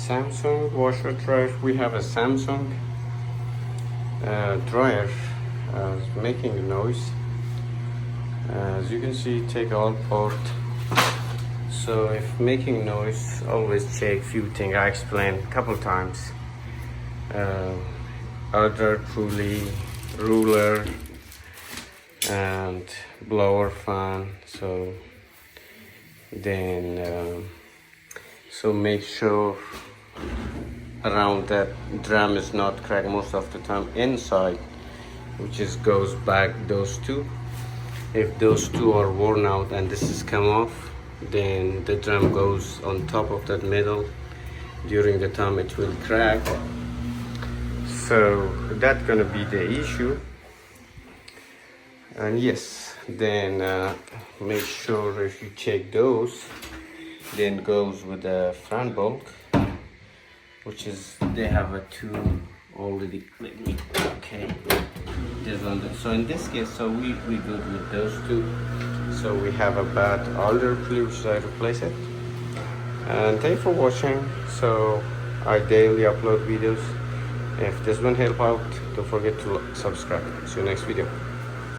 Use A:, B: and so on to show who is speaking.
A: Samsung washer dryer. We have a Samsung dryer making a noise. As you can see, take all part. So if making noise, always check few things. I explained a couple times. Other pulley, ruler, and blower fan. So then so make sure around that drum is not cracked most of the time inside, which is goes back those two. If those two are worn out and this is come off, then the drum goes on top of that middle. During the time it will crack. So that's gonna be the issue. And yes, then make sure if you check those, then goes with the front bulk, which is they have a two already. Let me okay. This one. So in this case, so we good with those two. So we have a bad older pulley, which I replace it. And thanks for watching. So I daily upload videos. If this one help out, don't forget to subscribe. See you next video.